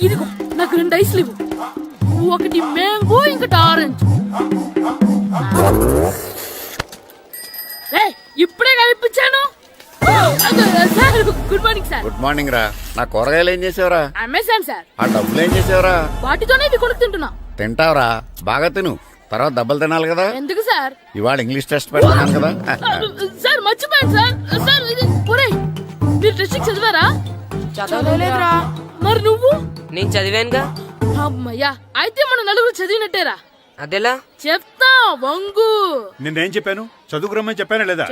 ఇదిగో నాకు 2 ఐస్లు ఇవ్వు. ఒకటి మ్యాంగో ఇంకటి ఆరెంజ్. ఇప్పుడే కనిపించాను. Sir good morning sir. Good morning రా. నా కూరగాయలు ఏం చేసేవరా? Amazon sir. ఆ డబ్బులు ఏం చేసేవరా? వాటితోనే ఇవి కొనుక్కు తింటున్నా. తింటావరా? బాగా తిను, తర్వాత దెబ్బలు తినాలి కదా. ఎందుకు సార్? ఇవాళ ఇంగ్లీష్ టెస్ట్ పెడతాను కదా. సార్ మర్చిపోయాను సార్. సార్ ఇది ఒరేయ్, మీరు టెస్టింగ్ చదివారా? చదవలేదురా. మరి నువ్వు? నేను చదివానుగా. అమ్మయ్యా, అయితే మన నలుగురు చదివినట్టేరా. అదెలా? చెప్తా వంగు. నిన్నేం చెప్పాను? చదువుకురమ్మని చెప్పానా లేదా?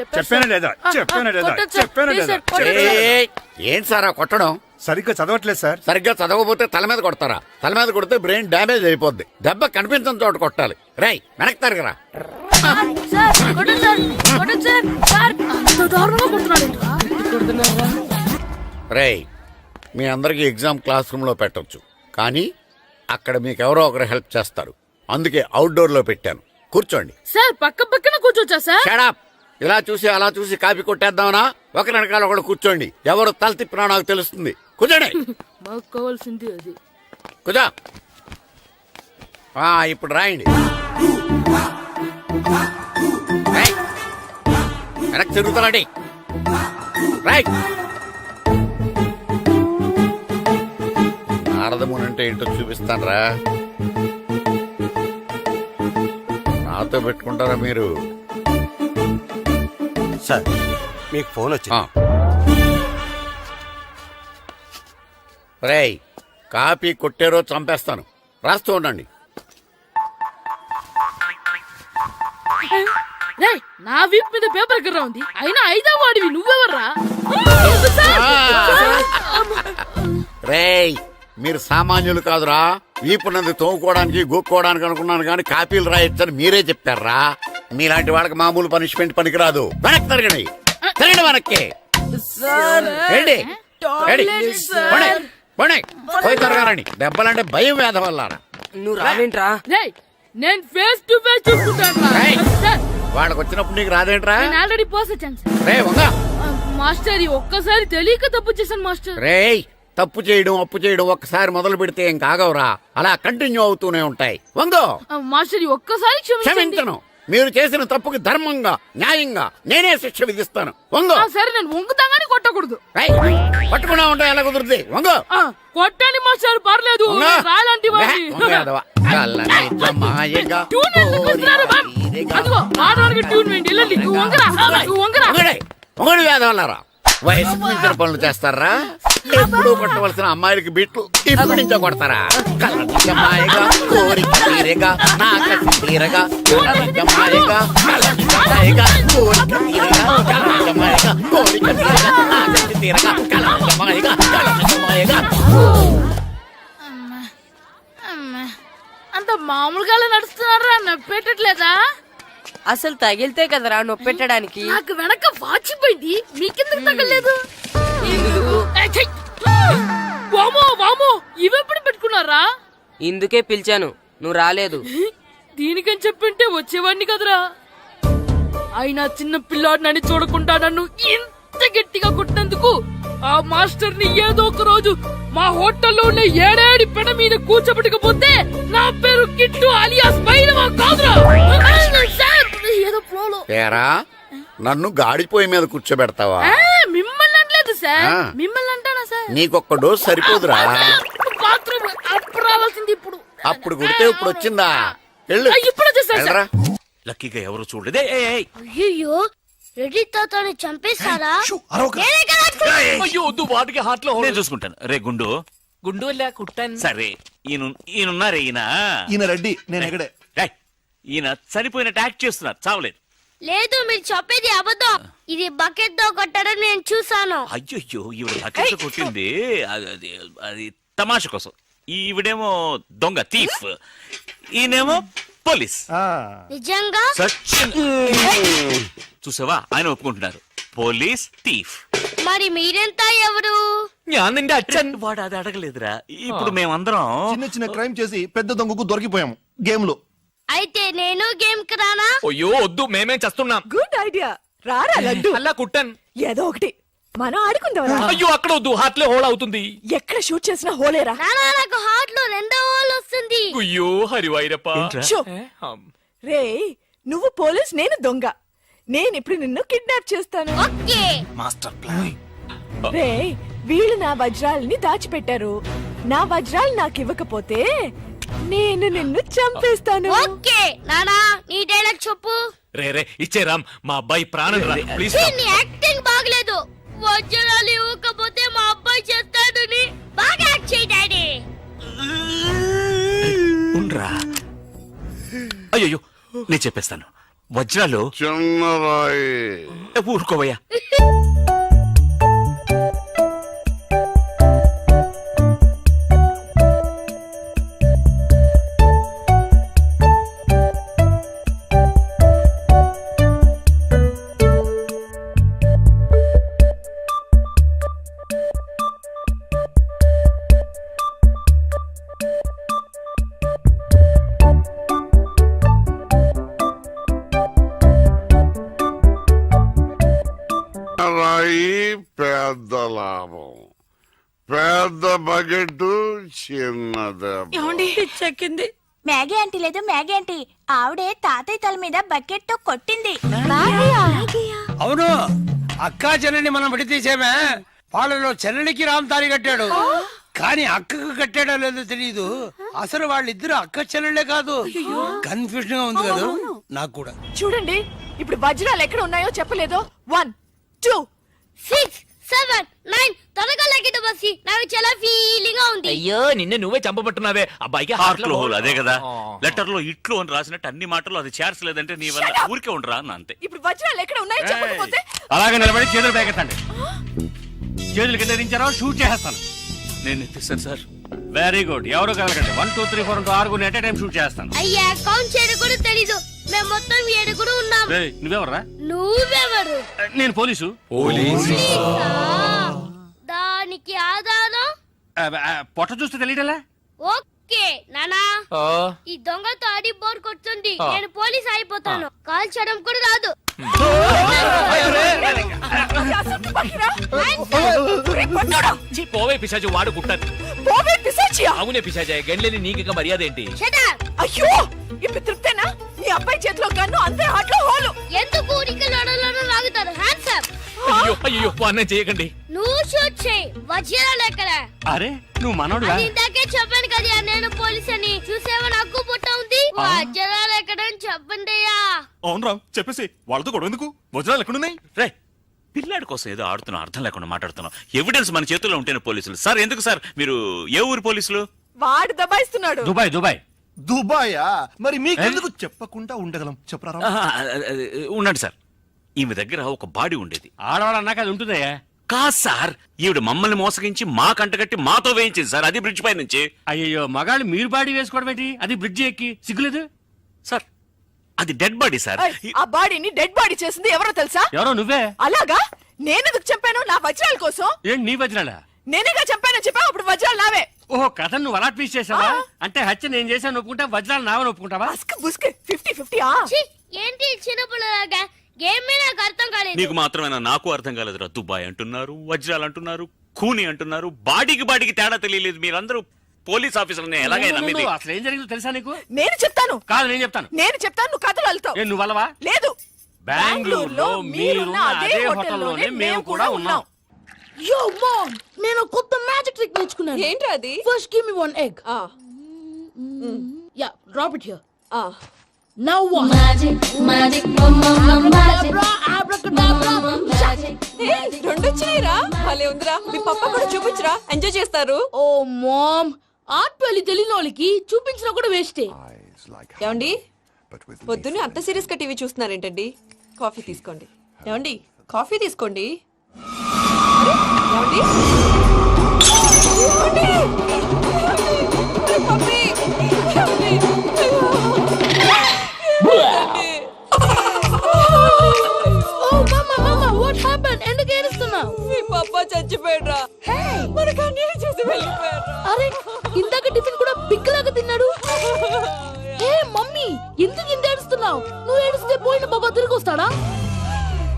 ఏంటి సార్ కొట్టడం? సరిగ్గా చదవట్లేదు సార్. సరిగ్గా చదవకపోతే తల మీద కొడతారా? తల మీద కొడితే బ్రెయిన్ డ్యామేజ్ అయిపోద్ది. దెబ్బ కనిపించిన చోట కొట్టాలి. రై వెనక్కి తరగరా. రేయ్, మీ అందరికి ఎగ్జామ్ క్లాస్ రూమ్ లో పెట్టొచ్చు, కానీ అక్కడ మీకు ఎవరో ఒకరు హెల్ప్ చేస్తారు. అందుకే అవుట్డోర్ లో పెట్టాను. కూర్చోండి. సార్ పక్క పక్కన కూర్చోచ్చా సార్? Shut up. ఇలా చూసి అలా చూసి కాపీ కొట్టేద్దామనా? ఒకరి వెనకాల ఒకడు కూర్చోండి. ఎవరు తల తిప్పినా నాకు తెలుస్తుంది. కూర్చోండి. మాకు కావాల్సింది అది. కూర్చో. ఇప్పుడు రాయండి. వెనక్కి తిరుగుతారండి. రైట్. నారదమునంటే ఏంటో చూపిస్తాను రా. నాతో పెట్టుకుంటారా మీరు? సార్ మీకు ఫోన్ వచ్చింది. రేయ్, కాపీ కొట్టారో చంపేస్తాను. రాస్తూ ఉండండి. రేయ్, నా వీప్ మీద పేపర్ ఎక్కడ ఉంది? అయినా 5వ వాడివి నువ్వెవర్రా? రేయ్, మీరు సామాన్యులు కాదురా. వీపునంది తోముకోవడానికి గోక్కోవడానికి అనుకున్నాను, కానీ కాపీలు రాయొచ్చని మీరే చెప్పారా. మీలాంటి వాళ్ళకి మామూలు పనిష్మెంట్ పనికిరాదు. వెనక్కి తిరగండి. తిరగండి వెనక్కి. పోయి తిరగారండి. దెబ్బలంటే భయం వేద వల్ల. నువ్వు రావేంట్రా? నేను ఫేస్ టు ఫేస్ చూసుకుంటాను. వాళ్ళకి వచ్చినప్పుడు నీకు రాదేంట్రా? నేను ఆల్రెడీ పోస్ వచ్చాను సార్. రే వంగా. మాస్టర్ ఒక్కసారి తెలియక తప్పు చేశాను మాస్టర్. రేయ్, తప్పు చేయడం అప్పు చేయడం ఒక్కసారి మొదలు పెడితే ఏం కాగవరా. అలా కంటిన్యూ అవుతూనే ఉంటాయి. వంగో. మాస్టర్ ఒక్కసారి క్షమించను. మీరు చేసిన తప్పుకి ధర్మంగా న్యాయంగా నేనే శిక్ష విధిస్తాను. వంగో. సరే, నేను వంగుతాగాని కొట్టకూడదు. పట్టుకున్నా ఉంటా ఎలా కుదురుతుంది? వంగో. కొట్టండి మాస్టర్, పర్లేదు. రాలంటి వేదవల్లారా. వయసు మించిన పనులు చేస్తారా? ఎప్పుడూ కొట్టవలసిన అమ్మాయిలకి బిట్లు ఇప్పుడు నుంచో కొడతారా? కళ్ళనిజమాయగా కోరిక తీరగా నా కసి తీరగా కళ్ళనిజమాయగా కళ్ళనిజమాయగా కోరిక తీరగా కళ్ళనిజమాయగా కోరిక తీరగా నా కసి తీరగా కళ్ళనిజమాయగా కళ్ళనిజమాయగా. అంత మామూలుగా నడుస్తున్నారా? నొప్పెట్టట్లేదా? అసలు తగిలితే కదరా నొప్పెట్టడానికి. నాకు వెనక వాచిపోయింది, మీకెందుకు తగలేదు? వామో వామో, ఇవెప్పుడు పెట్టుకున్నారా? ఇందుకే పిలిచాను, నువ్వు రాలేదు. దీనికని చెప్పింటే వచ్చేవాడిని కదరా. అయినా చిన్న పిల్లాడినని చూడకుండా నన్ను ఇంత గట్టిగా కొట్టినందుకు ఆ మాస్టర్ ని ఏదో ఒక రోజు మా హోటల్లో ఉన్న 7 పెడ మీద కూర్చోబెట్టకపోతే నా పేరు కిట్టు అలియాస్ బైరవా కాదురా. ఏదో ఫ్లోలో. ఏరా, నన్ను గాడిపోయి మీద కూర్చోబెడతావా? మిమ్మల్ని అనలేదు సార్. మిమ్మల్ని అంటానా సార్? నీకొక్క డోసు సరిపోదురా. బాత్రూమ్ అప్పుడు రావాల్సింది ఇప్పుడు. అప్పుడు కొడితే ఇప్పుడు వచ్చిందా? ఇప్పుడు వచ్చేసారా? లక్కీగా ఎవరు చూడలేదే. అయ్యో, రెడ్డి తాతని చంపేస్తారా? వాటికి హార్ట్ లో నేను చూసుకుంటాను. రే గుండు. గుండు కుట్టాను. సరే, ఈయనున్నారే. ఈయన రెడ్డి, నేను ఎక్కడే. ఈయన చనిపోయినట్టు యాక్ట్ చేస్తున్నారు, చావలేదు. లేదు, మీరు చెప్పేది అబద్ధం. ఇది బకెట్ తో కొట్టడం నేను చూసాను. అయ్యో, ఈవిడ బకెట్ కొట్టింది అది తమాషా కోసం. ఈవిడేమో దొంగ థీఫ్, ఈయనేమో పోలీస్. నిజంగా చూసావా, ఆయన ఒప్పుకుంటున్నారు. Police thief. మరి మీరెంత ఎవరు? వాడు అది అడగలేదురా. ఇప్పుడు మేమందరం చిన్న చిన్న క్రైమ్ చేసి పెద్ద దొంగకు దొరికిపోయాము గేమ్ లో. అయితే నేను గేమ్ కి రానా? అయ్యో వద్దు, మేమే చేస్తున్నాం. Good idea. రారా లడ్డు. అలా కుట్టాను. ఏదో ఒకటి మనం ఆడుకుందాం. అయ్యో అక్కడ వద్దు, హార్ట్లే హోల్ అవుతుంది. ఎక్కడ షూట్ చేసినా హోలేరా. నానా నాకు హార్ట్ లో రెండో హోల్ వస్తుంది. అయ్యో హరివైరప్ప. షో. రే నువ్వు పోలీస్, నేను దొంగ. నేను ఇప్పుడు నిన్ను కిడ్నాప్ చేస్తాను. Okay master plan. రే వీళ్ళు నా వజ్రాలని దాచిపెట్టారు. నా వజ్రాలు నాకు ఇవ్వకపోతే నేను నిన్ను చంపేస్తాను. ఓకే నానా నీ డైలాగ్ చెప్పు. రే రే ఇచ్చే రామ్, మా అబ్బాయి ప్రాణం రా ప్లీజ్. ఛీ, నీ యాక్టింగ్ బాగలేదు. వజ్రాలు ఇవ్వకపోతే మా అబ్బాయి చేస్తాడని బాగా యాక్ట్ చేయి డాడీ. ఉండ్రా. అయ్యో నేను చెప్పేస్తాను. వజ్రాలు చిన్నరాయి. ఊరుకోవయ్యా. రాయి పెద్ద లాభం, పెద్ద బకెట్ చిన్నది. చెక్కింది. మ్యాగీ ఆంటీ లేదు, మ్యాగీ ఆంటీ ఆవిడే తాతయ్య తల మీద బకెట్ తో కొట్టింది. అవును, అక్కా చెల్లెని మనం విడతీసేమే. వాళ్ళలో చెల్లెలికి రామ్ తాళి కట్టాడు, కానీ అక్కకు కట్టాడో లేదో తెలియదు. అసలు వాళ్ళిద్దరు అక్క చెల్లెళ్ళే కాదు. కన్ఫ్యూజన్ గా ఉంది కదా నాకు కూడా. చూడండి ఇప్పుడు వజ్రాలు ఎక్కడ ఉన్నాయో చెప్పలేదు. 1 2 6 7 9 త్వరగా లెక్కిట బస్సి. నాకు చాలా ఫీలింగ్ గా ఉంది. అయ్యో నిన్ను నువ్వే చంపబట్టున్నావే. అబ్బాయికి హార్ట్ లో హోల్ అదే కదా. లెటర్ లో ఇట్లు అని రాసినట్టు అన్ని మాటలు అది చేర్చలేదంటే నీ వల్ల ఊరికే ఉండరా అన్న అంతే. ఇప్పుడు వజ్రాలు ఎక్కడ ఉన్నాయో చెప్పకపోతే అలాగే నిలబడి చేతులు పేకెత్తండి. చేతులు కింద దించారో షూట్ చేస్తాను. నేను ఎత్తిస్తాను సార్. Very good. ఎవరు కలగండి. 1 2 3 4 6 ఎట్ టైం షూట్ చేస్తాను. అయ్యా కౌంట్ చేయడం కూడా తెలీదు. మేము మొత్తం 7 ఉన్నాం. నువ్వెవర్రా? నువ్వెవరు? నేను పోలీసు. పోలీసా? దానికి ఆధారం? పొట్ట చూస్తే తెలియటలా. ఓకే నానా, ఈ దొంగతో ఆడి బోర్ కొడుతుంది. నేను పోలీస్ అయిపోతాను. కాల్ చేయడం కూడా రాదు. పోవే పిశాచి, వాడు గుట్టాను. పోవే పిశాచియా? అవునే పిశాచి, గండ్లేని నీకు మర్యాద ఏంటి? Shut up! అయ్యో ఇప్పుడు తృప్తేనా? నీ అబ్బాయి చేతిలో గన్ను, అంతే హాట్లో హోలు. ఎందుకు ఊరికి లడలను లాగుతారు? Hands up. అయ్యో అయ్యో అన్నం చేయకండి. నువ్వు షూట్ చేయి. వజ్రాలు ఎక్కడ? అరే నువ్వు మనోడుగా. అది ఇందాకే చెప్పాను కదా నేను పోలీస్ అని. చూసేవా నాకు పుట్ట ఉంది. వజ్రాలు ఎక్కడ అని చెప్పండి అయ్యా. అవును రామ్ చెప్పేసి వాళ్ళతో గొడవ ఎందుకు? వజ్రాలు ఎక్కడున్నాయి? రే పిల్లాడి కోసం ఏదో ఆడుతున్నాం, అర్థం లేకుండా మాట్లాడుతున్నాం. ఎవిడెన్స్ మన చేతుల్లో ఉంటేనే పోలీసులు. సార్ ఎందుకు సార్ మీరు ఏ ఊరు పోలీసులు? వాడు దబాయిస్తున్నాడు. Dubai Dubai. దుబాయా? మరి మీకెందుకు చెప్పకుండా ఉండగలం చెప్పరా? ఉండండి సార్. ఈమె దగ్గర ఒక బాడీ ఉండేది. ఆడవాళ్ళు అన్నాక అది ఉంటుందయ్యా. కాదు సార్, ఈవిడ మమ్మల్ని మోసగించి మా కంటగట్టి మాతో వేయించింది సార్. అది బ్రిడ్జ్ పై నుంచి. అయ్యో మగాళ్ళు మీరు బాడీ వేసుకోవడం ఏంటి? అది బ్రిడ్జ్ ఎక్కి సిగ్గులేదు సార్ అది డెడ్ బాడీ సార్. ఆ బాడీని డెడ్ బాడీ చేసింది ఎవరో తెలుసా? ఎవరో నువ్వే. అలాగా? నేనెందుకు చంపాను? నా వజ్రాల కోసం. ఏంటి నీ వజ్రాలా? నేనేగా చంపానని చెప్పా. అప్పుడు వజ్రాలు నావే. ఓహో కథ నువ్వు అలా ట్వీస్ట్ చేసావా? అంటే హత్య నేను చేశాను ఒప్పుకుంటా, వజ్రాలు నావని ఒప్పుకుంటావా? బస్క్ బుస్క్ 50-50. ఛీ, ఏంటి చిన్నపిల్లలాగా? గేమ్ మీద నాకు అర్థం కాలేదు. నీకు మాత్రమేనా? నాకు అర్థం కాలేదురా. దుబాయ్ అంటున్నారు, వజ్రాలు అంటున్నారు, ఖూని అంటున్నారు. బాడీకి తేడా తెలియలేదు. మీరందరూ పోలీస్ ఆఫీసర్ని ఎలాగైనా నమ్మింది? అసలు ఏం జరిగిందో తెలుసా నీకు? నేను చెప్తాను. కాదు నేను చెప్తాను. నేను చెప్తాను, నువ్వు కథలు వెళ్తావు. నువ్వు వల్లవా? లేదు. బెంగళూరులో మీరున్న అదే హోటల్లోనే మేము కూడా ఉన్నాం. యో మామ్, నేను కొత్త మ్యాజిక్ ట్రిక్ నేర్చుకున్నాను. ఏంట్రా అది? First give me 1 egg. Yeah, drop it here. Now what? Magic, mama, magic. రెండు వచ్చినాయిరా. భలే ఉందిరా. మీ పప్ప కూడా చూపించరా, ఎంజాయ్ చేస్తారు. ఓ మామ్, ఆర్ట్ పెళ్లి తెలియని వాళ్ళకి చూపించినా కూడా వేస్టే. ఏమండి పొద్దున్నే అంత సీరియస్ గా టీవీ చూస్తున్నారేంటండి? కాఫీ తీసుకోండి. ఏమండి కాఫీ తీసుకోండి. ఏమండి? పప్పి! ఏమండి? What happen? ఎందుకు ఏడుస్తున్నావు? మీ పప్ప చచ్చిపోయాడురా. మనకు అన్యాయం చేసి వెళ్ళిపోయాడురా. అరే ఇందాక టిఫిన్ కూడా పిక్కలాగా తిన్నాడు. హే మమ్మీ, ఎందుకు ఇంత ఏడుస్తున్నావు? నువ్వు ఏడిస్తే పోయిన బాబా తిరిగి వస్తాడా?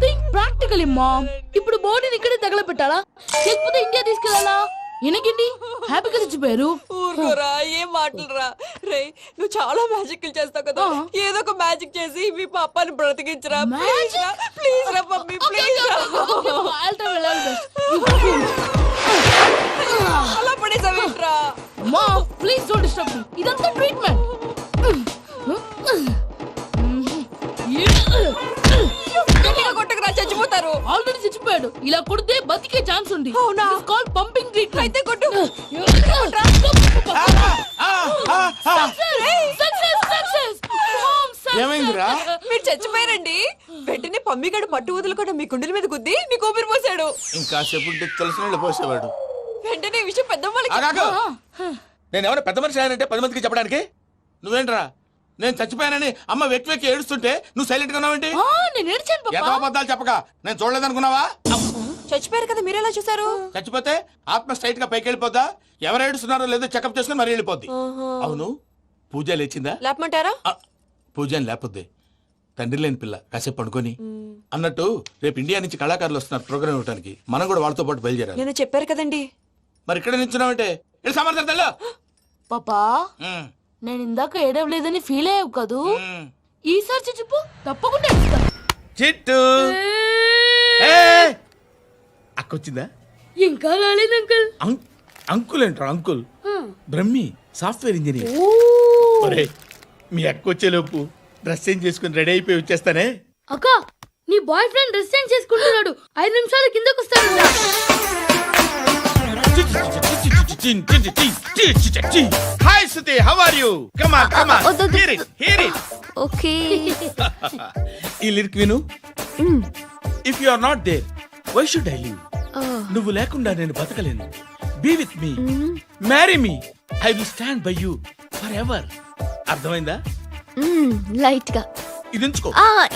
Think practically mom. ఇప్పుడు బాడీని ఇక్కడే తగలబెట్టాలా లేకపోతే ఇండియా తీసుకెళ్ళాలా? ఎనకండి హ్యాపీగా చచ్చిపోయారు. ఊరుకోరా, ఏం మాటలురా. రే, నువ్వు చాలా మ్యాజిక్ చేస్తావు కదా, ఏదో ఒక మ్యాజిక్ చేసి మీ పాపాని బ్రతికించరా. ప్లీజ్ రా, ప్లీజ్ రా మమ్మీ, ప్లీజ్ రా. అలా పడేసావేంట్రా? మా ప్లీజ్ డోంట్ డిస్టర్బ్ మీ. ఇదంతా ట్రీట్మెంట్. గట్టిగా కొట్టకురా, చచ్చిపోతారు. ఆల్రెడీ చచ్చిపోయాడు. ఇలా కొడితే బతికే ఛాన్స్ ఉంది. అవునా? Call pumping treatment. అయితే కొట్టు. ఏమైందిరా? మీరు చచ్చిపోయారండి. వెంటనే పమ్మిగాడు పట్టు వదులుకుండా మీ గుండెల మీద గుద్ది మీకు ఊపిరి పోసాడు. ఇంకా చెప్పుంటే తెలిసిన పోసేవాడు. వెంటనే ఈ విషయం పెద్ద వాళ్ళకి నేను ఎవరైనా పెద్ద మనిషి ఆయనంటే 10 మందికి చెప్పడానికి. నువ్వేంట్రా నేను చచ్చిపోయానని అమ్మ వెక్కి వెక్కి ఏడుస్తుంటే నువ్వు సైలెంట్ గా ఉన్నావేంటి? నేను ఏడ్చాను ఎంతో పాపా. అబద్ధాలు చెప్పక నేను చూడలేదనుకున్నావా? చచ్చిపోయారు కదా, మీరెలా చూసారు? చచ్చిపోతే ఆత్మ స్ట్రైట్ గా పైకి వెళ్ళిపోద్దా? ఎవరు ఏడుస్తున్నారో లేదో చెకప్ చేసుకుని మరీ వెళ్ళిపోద్ది. అవును, పూజ లేచిందా? లేపమంటారా? పూజ అని లేకపోద్ది. తండ్రి లేని పిల్ల కాసేపు పడుకొని అన్నట్టు రేపు ఇండియా నుంచి కళాకారులు వస్తున్నారు ప్రోగ్రామ్ ఇవ్వడానికి. మనం కూడా వాళ్ళతో పాటు బయలుదేరాలి. నేను చెప్పారు కదండి. మరి ఇక్కడ నిల్చున్నావంటే సమాధానం. పాపా నేను ఇందాక ఏడవలేదని ఫీల్ అయ్యావు కదూ. ఈసారి చచ్చిపో, తప్పకుండా ఏడుస్తా. చిట్టు అక్కొచ్చిందా? ఇంకా రాలేదు అంకుల్. అంకుల్ ఏంట్రా అంకుల్? Brahmi software engineer. ఒరేయ్, మీ అక్క వచ్చేలోపు డ్రెస్ చేంజ్ చేసుకుని రెడీ అయిపోయి వచ్చేస్తానే. అక్క, నీ బాయ్ ఫ్రెండ్ డ్రెస్ చేంజ్ చేసుకుంటున్నాడు. 5 నిమిషాలు కిందకు వస్తాడు. Hi Shruti, how are you? Come on come on, hear it hear it. Okay. ఈ లిరిక్ విను. If you are not there why should I live? నువ్వు లేకుండా నేను బతకలేను. Be with me, marry me, I will stand by you forever. అర్థమైందా? Light గా. ఇది ఉంచుకో.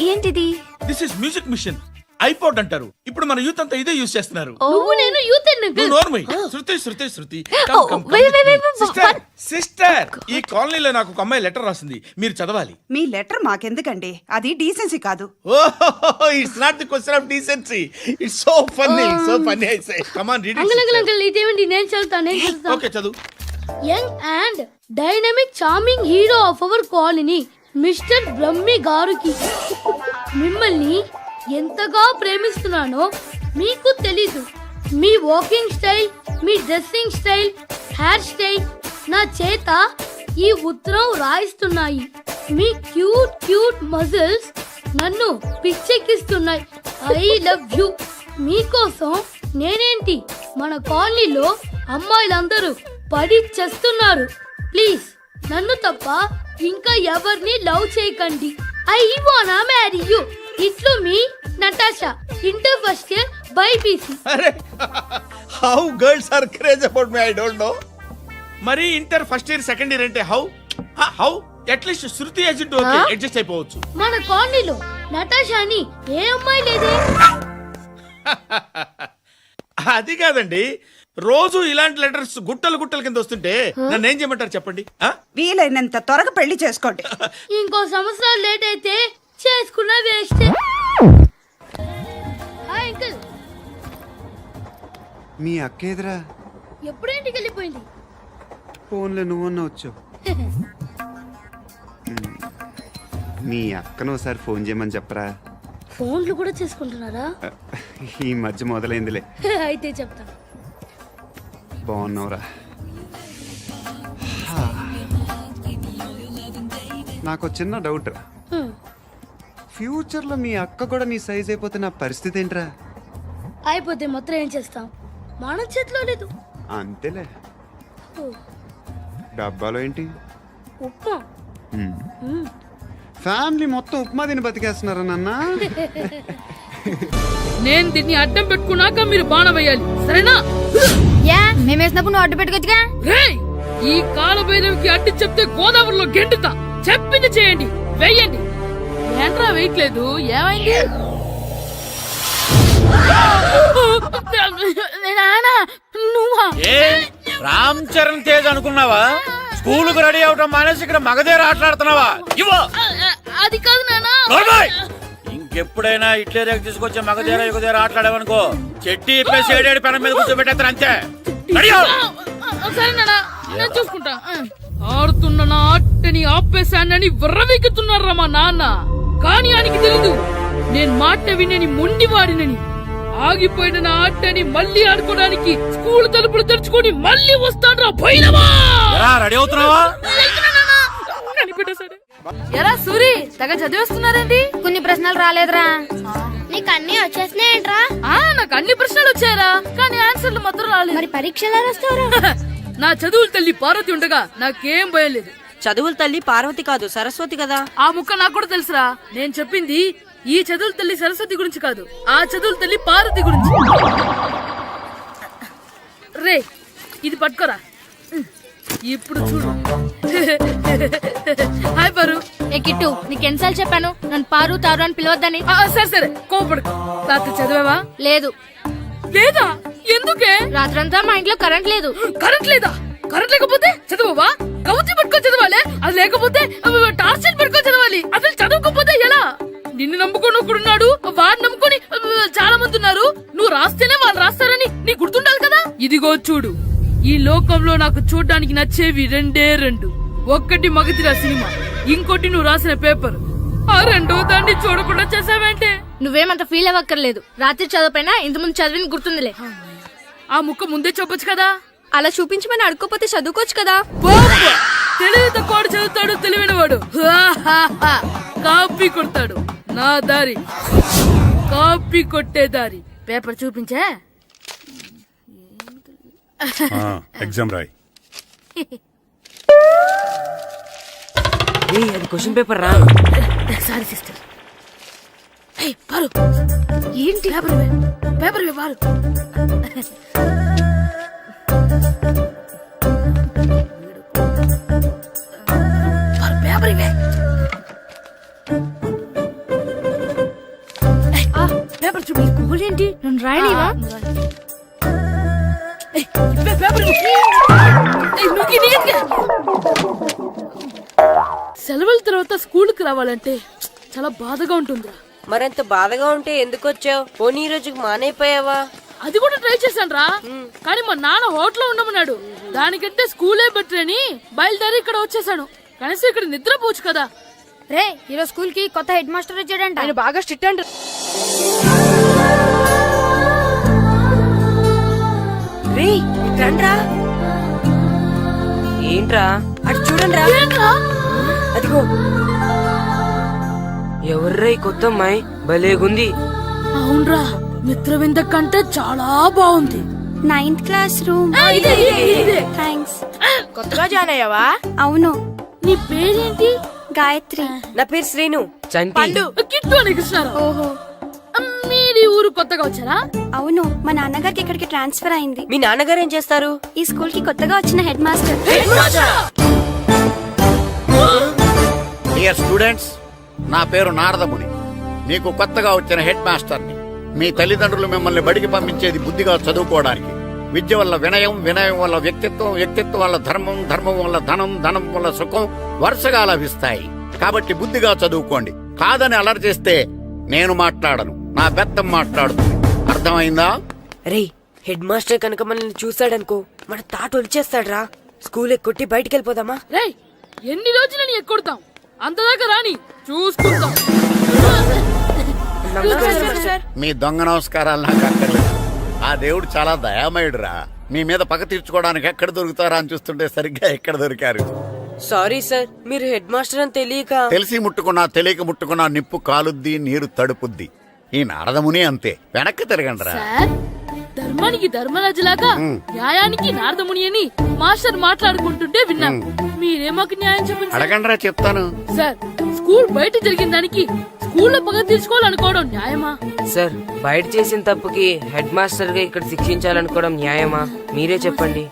ఏంటిది? This is music machine. IPod అంటారు. ఇప్పుడు మన యూత్ అంతా ఇదే యూజ్ చేస్తున్నారు. నువ్వు నేను యూత్ నువ్వు నోర్మై. శృతి శృతి శృతి. సిస్టర్, ఈ కాలనీలో నాకు ఒక అమ్మాయి లెటర్ రాసింది, మీరు చదవాలి. మీ లెటర్ మాకెందుకండి, అది డీసెన్సీ కాదు. It's not the question of decency. It's so funny, so funny. I say come on read uncle uncle uncle ఇదేంటి? నేను చదువుతాను. ఓకే చదువు. Young and dynamic charming hero of our colony mister Brahmi గారికి మిమ్మల్ని ఎంతగా ప్రేమిస్తున్నానో మీకు తెలీదు. మీ వాకింగ్ స్టైల్, మీ dressing style, hair style నా చేత ఈ ఉత్తరం రాయిస్తున్నాయి. మీ క్యూట్ క్యూట్ మజిల్స్ నన్ను పిచ్చెక్కిస్తున్నాయి. I love you. మీకోసం నేనేంటి, మన కాలనీలో అమ్మాయిలందరూ పడి చేస్తున్నారు. ప్లీజ్ నన్ను తప్ప ఇంకా ఎవరిని లవ్ చేయకండి. ఐ వానా మ్యారీ యూ. ఇట్లు మీ Natasha, inter first year BiPC. అరే, how girls are craze about me I don't know. మరి inter first year second year అంటే how how at least Shruti agent okay adjust అయిపోవచ్చు. మన కాలనీలో నటాషా అని ఏ అమ్మాయి లేదే. అది కాదండి, రోజు ఇలాంటి లెటర్స్ గుట్టలు గుట్టల కింద వస్తుంటే నన్ను ఏం చేయమంటారు చెప్పండి? వీలైనంత త్వరగా పెళ్లి చేసుకోండి. ఇంకో సంవత్సరాలు లేట్ అయితే చేసుకున్న వేస్ట్. Hi uncle. మీ అక్క ఎదురా ఎప్పుడు ఇంటికి వెళ్ళిపోయింది? ఫోన్లో నువ్వన్నా వచ్చావు. మీ అక్కను ఒకసారి ఫోన్ చేయమని చెప్పరా. ఫోన్లు కూడా చేసుకుంటున్నారా? ఈ మధ్య మొదలైందిలే. అయితే చెప్తాను. బాగున్నావురా. నాకు చిన్న డౌట్ రా. ఫ్యూచర్లో మీ అక్క కూడా నీ సైజ్ అయిపోతే నా పరిస్థితి ఏంట్రా? అయిపోతే మాత్రం ఏం చేస్తాం, మన చేతిలో లేదు. అంతేలే. డబ్బాలో ఏంటి? ఉప్మా. ఫ్యామిలీ మొత్తం ఉప్మా తిని బతికేస్తున్నారా నాన్న? నేను దీన్ని అడ్డం పెట్టుకున్నాక మీరు బాణ వేయాలి, సరేనా? మేమేసినప్పుడు నువ్వు అడ్డు పెట్టుకోవచ్చుగా. రేయ్, ఈ కాలభైరవికి అడ్డు చెప్తే గోదావరిలో గెంటుతా. చెప్పింది చేయండి, వెయ్యండి. ఏంట్రా వెయ్యట్లేదు, ఏమైంది? నువ్వా? రామ్ చరణ్ తేజ్ అనుకున్నావా? స్కూలుకు రెడీ అవటం మానేసి ఇక్కడ మగధీర ఆటలాడుతున్నావా? ఇవ్వ. అది కాదు నాన్న. ఇంకెప్పుడైనా ఇట్లే రేపు తీసుకొచ్చే మగదేర యుగదేర ఆటలాడేవనుకో చెట్టి ఇప్పేసి ఏడేడు పెనం మీద కూర్చోబెట్టేస్తారు అంతే. రెడీ అవ్వు. సరే నాన్న, నేను చూసుకుంటా. ఆడుతున్న నా ఆటని ఆపేశానని విర్రవీగుతున్నారా మా నాన్న. కానీ ఆయనకి తెలీదు నేను మాట వినని మొండివాడినని. ఆగిపోయిన నా ఆటని మళ్ళీ ఆడుకోవడానికి స్కూల్ తలుపులు తెరుచుకొని మళ్ళీ వస్తాడ్రా పోయినవా. రెడీ అవుతున్నావా? ఎరా సూరి, తెగ చదివేస్తున్నారండి. కొన్ని ప్రశ్నలు రాలేదురా. నీకు అన్ని వచ్చేసినాయంట్రా? నాకు అన్ని ప్రశ్నలు వచ్చాయరా, కానీ ఆన్సర్లు మాత్రం రాలేదు. మరి పరీక్షలు రాస్తావురా? నా చదువుల తల్లి పార్వతి ఉండగా నాకేం భయం లేదు. చదువుల తల్లి పార్వతి కాదు సరస్వతి కదా. ఆ ముక్క నాకు కూడా తెలుసురా. నేను చెప్పింది ఈ చదువుల తల్లి సరస్వతి గురించి కాదు, ఆ చదువుల తల్లి పార్వతి గురించి. రే ఇది పట్టుకోరా. ఇప్పుడు చూడు. హాయ్ పారు. ఏ కిట్టు, నీకు ఎన్నిసార్లు చెప్పాను నన్ను పారు తారు అని పిలవద్దని? సరే సరే కోపడకు. రాత్రి చదివావా? లేదు. లేదా? ఎందుకే? రాత్రంతా మా ఇంట్లో కరెంట్ లేదు. కరెంట్ లేదా? కరెంట్ లేకపోతే చదవవా? కవచి పట్టుకొని చదవాలి. అది లేకపోతే టార్చ్ లైట్ పట్టుకొని చదవాలి. అసలు చదవకపోతే ఎలా? నిన్ను నమ్ముకొని ఒకడున్నాడు, వాడిని నమ్ముకొని చాలా మంది ఉన్నారు. నువ్వు రాస్తేనే వాళ్ళు రాస్తారని నీ గుర్తుండాలి కదా. ఇదిగో చూడు, ఈ లోకంలో నాకు చూడడానికి నచ్చేవి రెండే రెండు. ఒక్కటి మగతిరా సినిమా, ఇంకోటి నువ్వు రాసిన పేపర్. ఆ రెండో దాన్ని చూడకుండా చేసావేంటే? నువ్వేమంత ఫీల్ అవ్వక్కర్లేదు. రాత్రి చదవపోయినా ఇంతకుముందు చదివిన గుర్తుందిలే. ఆ ముక్క ముందే చెప్పొచ్చు కదా. అలా చూపించమని అడుక్కోపోతే చదువుకోవచ్చు కదా. తెలివి తక్కువ చదువుతాడు, తెలివైనవాడు కాపీ కొడతాడు. నా దారి కాపీ కొట్టే దారి. పేపర్ చూపించే. ఎగ్జామ్ రాయి. అది క్వశ్చన్ పేపర్ రా. Sorry sister. పారు ఏంటి పేపర్ పారు. పేపర్ ఇవే. పేపర్ చూపి. స్కూల్ ఏంటి నన్ను రాయలేవా? సెలవుల తర్వాత స్కూల్ కి రావాలంటే చాలా బాధగా ఉంటుందిరా. మరంత బాధగా ఉంటే ఎందుకు వచ్చావు? పోనీ ఈ రోజుకి మానైపోయావా? అది కూడా ట్రై చేశాను రా, కానీ మా నాన్న హోటల్లో ఉండమన్నాడు. దానికంటే స్కూలే బెటర్ అని బయలుదేరి ఇక్కడ వచ్చేసాను. కనీసం ఇక్కడ నిద్రపోవచ్చు కదా. రే ఈరోజు స్కూల్ కి కొత్త హెడ్ మాస్టర్ వచ్చాడంట. ఆయన బాగా స్ట్రిక్ట్ అంట. ఏంట్రా అటు చూడండి. అదిగో ఎవర్రా ఈ కొత్త అమ్మాయి? భలేగుంది. అవునరా, మిత్రవింద కంటే చాలా బాగుంది. 9th class room. థ్యాంక్స్. కొత్తగా జాయిన్ అయ్యావా? అవును. నీ పేరేంటి? గాయత్రి. నా పేరు శ్రీను. చంటి. కిట్టు అని కృష్ణారావు. ఓహో. మీరు ఊరు కొత్తగా వచ్చారా? అవును, మా నాన్నగారికి ఇక్కడికి ట్రాన్స్ఫర్ అయింది. మీ నాన్నగారు ఏం చేస్తారు? ఈ స్కూల్ కి కొత్తగా వచ్చిన హెడ్ మాస్టర్. డియర్ స్టూడెంట్స్, నా పేరు నారదముని. మీకు కొత్తగా వచ్చిన హెడ్ మాస్టర్ని. మీ తల్లిదండ్రులు మిమ్మల్ని బడికి పంపించేది బుద్ధిగా చదువుకోవడానికి. విద్య వల్ల వినయం, వినయం వల్ల వ్యక్తిత్వం, వ్యక్తిత్వం వల్ల ధర్మం, ధర్మం వల్ల ధనం, ధనం వల్ల సుఖం వరుసగా లభిస్తాయి. కాబట్టి బుద్ధిగా చదువుకోండి. కాదని అలర్ చేస్తే నేను మాట్లాడను, నా బెత్తం మాట్లాడుతుంది. అర్థమైందా? రే, హెడ్ మాస్టర్ కనుక మనల్ని చూసాడనుకో మన తాట వచ్చేస్తాడ్రా. స్కూల్ ఎక్కొట్టి బయటికి వెళ్ళిపోదామా? రే, ఎన్ని రోజులని ఎక్కొడతాం? అంతదాకా రాని చూసుకుంటాం. మీ దొంగ నమస్కారాలు నాకు అక్కర్లేదు. ఆ దేవుడు చాలా దయామయుడురా. మీ మీద పగ తీర్చుకోవడానికి ఎక్కడ దొరుకుతారా అని చూస్తుంటే సరిగ్గా ఎక్కడ దొరికారు. సారీ సార్, మీరు హెడ్ మాస్టర్ అని తెలియక. తెలిసి ముట్టుకున్నా తెలియక ముట్టుకున్నా నిప్పు కాలుద్ది, నీరు తడుపుద్ది. ఈ నారదముని అంతే. వెనక్కి తిరగండిరా. సార్, ధర్మానికి ధర్మరాజులాగా న్యాయానికి నారదముని అని మాస్టర్ మాట్లాడుకుంటుంటే విన్నాం. మీరే మాకు న్యాయం చెప్పండి. అడగండిరా, చెప్తాను. సార్, స్కూల్ బయట జరిగిన దానికి స్కూల్లో పగ తీర్చుకోవాలనుకోవడం న్యాయమా? సార్, బయట చేసిన తప్పుకి హెడ్ మాస్టర్ గా ఇక్కడ శిక్షించాలనుకోవడం న్యాయమా? మీరే చెప్పండి.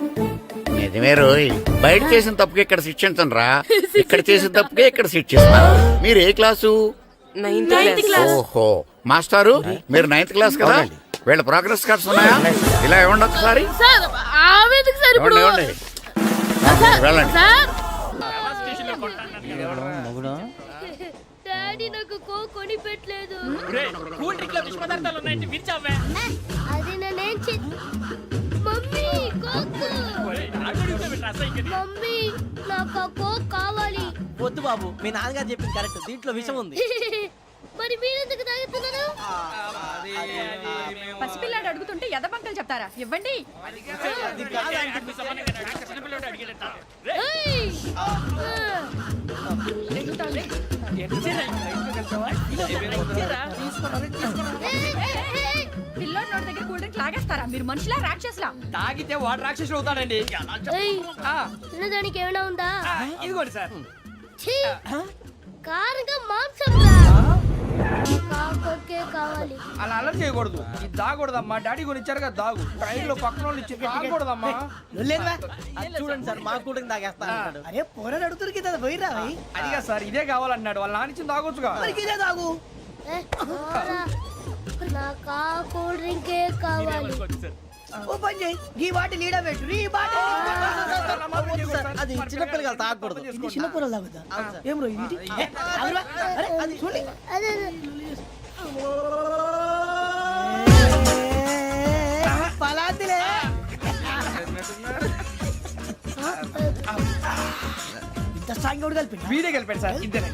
నిజమే రోయ్, బయట చేసిన తప్పుకి ఇక్కడ శిక్షించను రా. ఇక్కడ చేసిన తప్పుకే ఇక్కడ శిక్షిస్తాను. మీరు ఏ క్లాసు? 9th class. ఓహో, మాస్టారు మీరు 9th క్లాస్ కదా. వీళ్ళ ప్రోగ్రెస్ కార్డ్స్ ఉన్నాయా? ఇలా ఇవ్వండి ఒకసారి. సార్, ఆవేదకు సార్ ఇప్పుడు ఇవ్వండి. వెళ్ళండి. సార్ డాడీ నాకు కోక్ కొని పెట్టలేదు. కూల్ డ్రింక్ లో విష పదార్థాలు ఉన్నాయంటే విరిచావే. అది నేనేం మమ్మీ కోక్. మమ్మీ నాకు ఆ కోక్ కావాలి. వద్దు బాబు, మీ నాన్నగారు చెప్పింది కరెక్ట్, దీంట్లో విషయం ఉంది. మరి మీరెందుకు తాగుతున్నారు? పసిపిల్లాడు అడుగుతుంటే ఎదబంకలు చెప్తారా? ఇవ్వండి. ఏయ్! పిల్లోడి నోటి దగ్గర కూల్ డ్రింక్ లాగేస్తారా? మీరు మనుషులా రాక్షసులా? తాగితే వాడు రాక్షసుడు అవుతాడండి. ఏయ్! తినడానికి ఏమైనా ఉందా? ఇదిగోండి సార్. ఛీ! కారంగా మాంసం రా. కాకొక్కే కావాలి. అలా అలర్ట్ చేయకూడదు. ఇది దాగకూడదమ్మా, డాడీ కొని ఇచ్చారు కదా దాగు. ట్రైన్ లో పక్కన వాళ్ళు ఇచ్చి దాగకూడదమ్మా. చూడండి సార్, మా కూడా తాగేస్తా. అరే పోరాడు అడుగుతారు కదా, పోయిరా. అదిగా సార్, ఇదే కావాలన్నాడు. వాళ్ళ నానిచ్చింది తాగొచ్చుగా. ఇదే తాగు. ఏ, పోరా. నాకు ఆ కూల్ డ్రింకే కావాలి. ఓ పని చేయి, ఈ బాటి లీడ పెట్టు. ఈ బాటి అది చిన్నపిల్లలు తాగకూడదు. ఇది చిన్నపిల్లలు తాగుతా. ఏం రో ఇది? అరే అది చూడండి. అదే పలాతిలే. ఇంత స్ట్రాంగ్ కలిపి వీడే కలిపాడు సార్. ఇద్దరే